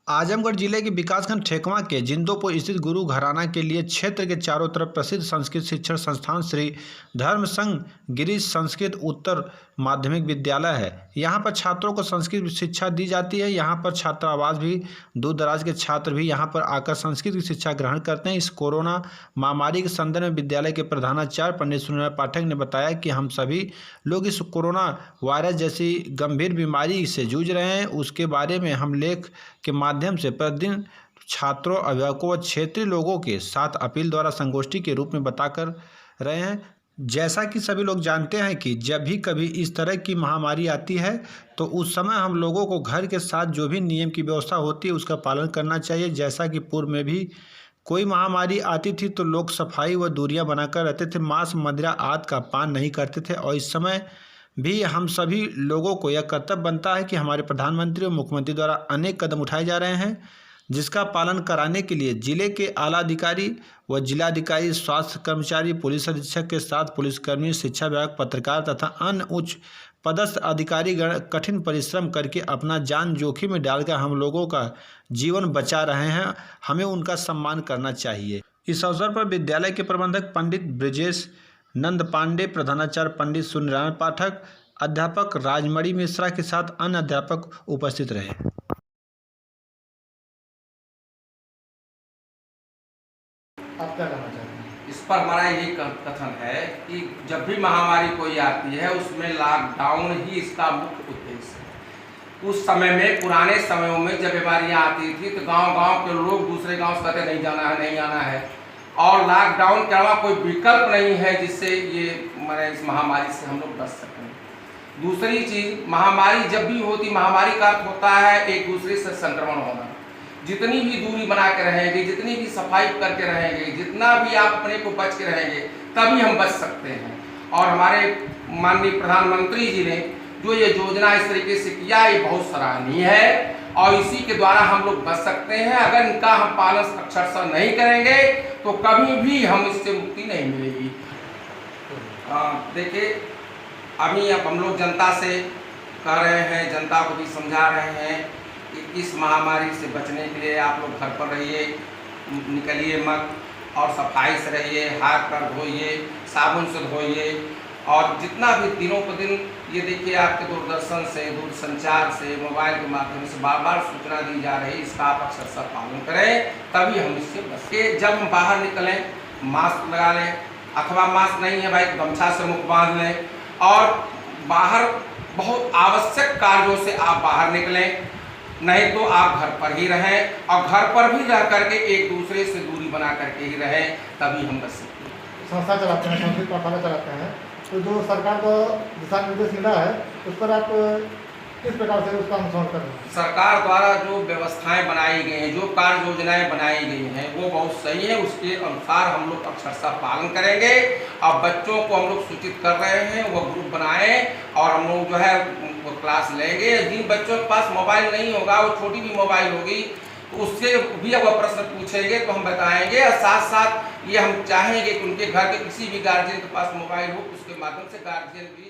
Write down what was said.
आजमगढ़ जिले के विकासखंड ठेकवा के जिंदोपुर स्थित गुरु घराना के लिए क्षेत्र के चारों तरफ प्रसिद्ध संस्कृत शिक्षण संस्थान श्री धर्म संघ गिरीश संस्कृत उत्तर माध्यमिक विद्यालय है। यहाँ पर छात्रों को संस्कृत शिक्षा दी जाती है। यहाँ पर छात्रावास भी, दूर दराज के छात्र भी यहाँ पर आकर संस्कृत की शिक्षा ग्रहण करते हैं। इस कोरोना महामारी के संदर्भ में विद्यालय के प्रधानाचार्य पंडित सूर्यनारायण पाठक ने बताया कि हम सभी लोग इस कोरोना वायरस जैसी गंभीर बीमारी से जूझ रहे हैं। उसके बारे में हम लेख के माध्यम से प्रतिदिन छात्रों, अभिभावकों व क्षेत्रीय लोगों के साथ अपील द्वारा संगोष्ठी के रूप में बताकर रहे हैं। जैसा कि सभी लोग जानते हैं कि जब भी कभी इस तरह की महामारी आती है तो उस समय हम लोगों को घर के साथ जो भी नियम की व्यवस्था होती है उसका पालन करना चाहिए। जैसा कि पूर्व में भी कोई महामारी आती थी तो लोग सफाई व दूरियां बनाकर रहते थे, मांस मदिरा आदि का पान नहीं करते थे। और इस समय भी हम सभी लोगों को यह कर्तव्य बनता है कि हमारे प्रधानमंत्री और मुख्यमंत्री द्वारा अनेक कदम उठाए जा रहे हैं, जिसका पालन कराने के लिए जिले के आला अधिकारी व जिलाधिकारी, स्वास्थ्य कर्मचारी, पुलिस अधीक्षक के साथ पुलिसकर्मी, शिक्षा विभाग, पत्रकार तथा अन्य उच्च पदस्थ अधिकारीगण कठिन परिश्रम करके अपना जान जोखिम में डालकर हम लोगों का जीवन बचा रहे हैं। हमें उनका सम्मान करना चाहिए। इस अवसर पर विद्यालय के प्रबंधक पंडित ब्रजेश नंद पांडे, प्रधानाचार्य पंडित सूर्यनारायण पाठक, अध्यापक राजमणि मिश्रा के साथ अन्य अध्यापक उपस्थित रहे। आप क्या कहना चाहते हैं? इस पर हमारा यही कथन है कि जब भी महामारी कोई आती है उसमें लॉकडाउन ही इसका मुख्य उद्देश्य है। उस समय में, पुराने समयों में जब बीमारियां आती थी तो गांव-गांव के लोग दूसरे गांव से कहते नहीं जाना है, नहीं आना है, और लॉकडाउन के अलावा कोई विकल्प नहीं है जिससे ये इस महामारी से हम लोग बच सकें। दूसरी चीज़, महामारी जब भी होती, महामारी का अर्थ होता है एक दूसरे से संक्रमण होना। जितनी भी दूरी बना के रहेंगे, जितनी भी सफाई करके रहेंगे, जितना भी आप अपने को बच के रहेंगे, तभी हम बच सकते हैं। और हमारे माननीय प्रधानमंत्री जी ने जो ये योजना इस तरीके से किया, ये बहुत सराहनीय है और इसी के द्वारा हम लोग बच सकते हैं। अगर इनका हम पालन अक्षरशः नहीं करेंगे तो कभी भी हम इससे मुक्ति नहीं मिलेगी। देखिए, अभी अब हम लोग जनता से कह रहे हैं, जनता को भी समझा रहे हैं कि इस महामारी से बचने के लिए आप लोग घर पर रहिए, निकलिए मत, और सफाई से रहिए, हाथ पैर धोइए, साबुन से धोइए। और जितना भी दिनों पर दिन ये देखिए आपके दूरदर्शन से, दूरसंचार से, मोबाइल के माध्यम से बार बार सूचना दी जा रही है, इसका आप अक्षरशः पालन करें, तभी हम इससे बच के। जब हम बाहर निकलें मास्क लगा लें, अथवा मास्क नहीं है भाई गमछा से मुख बांध लें, और बाहर बहुत आवश्यक कार्यों से आप बाहर निकलें, नहीं तो आप घर पर ही रहें, और घर पर भी रह करके एक दूसरे से दूरी बना करके ही रहें, तभी हम बच सकते हैं। संस्था चलाते हैं, संस्कृत पाठशाला चलाते हैं, तो जो सरकार का दिशा निर्देश मिला है उस पर आप किस प्रकार से उसका अनुसरण कर रहे हैं? सरकार द्वारा जो व्यवस्थाएं बनाई गई हैं, जो कार्य योजनाएं बनाई गई हैं, वो बहुत सही है। उसके अनुसार हम लोग अक्षरशः पालन करेंगे। अब बच्चों को हम लोग सूचित कर रहे हैं, वो ग्रुप बनाएं और हम लोग जो है वो क्लास लेंगे। जिन बच्चों के पास मोबाइल नहीं होगा, वो छोटी भी मोबाइल होगी, तो उससे भी अगर प्रश्न पूछेंगे तो हम बताएंगे। और साथ साथ ये हम चाहेंगे कि उनके घर के किसी भी गार्जियन के पास मोबाइल हो, उसके माध्यम से गार्जियन भी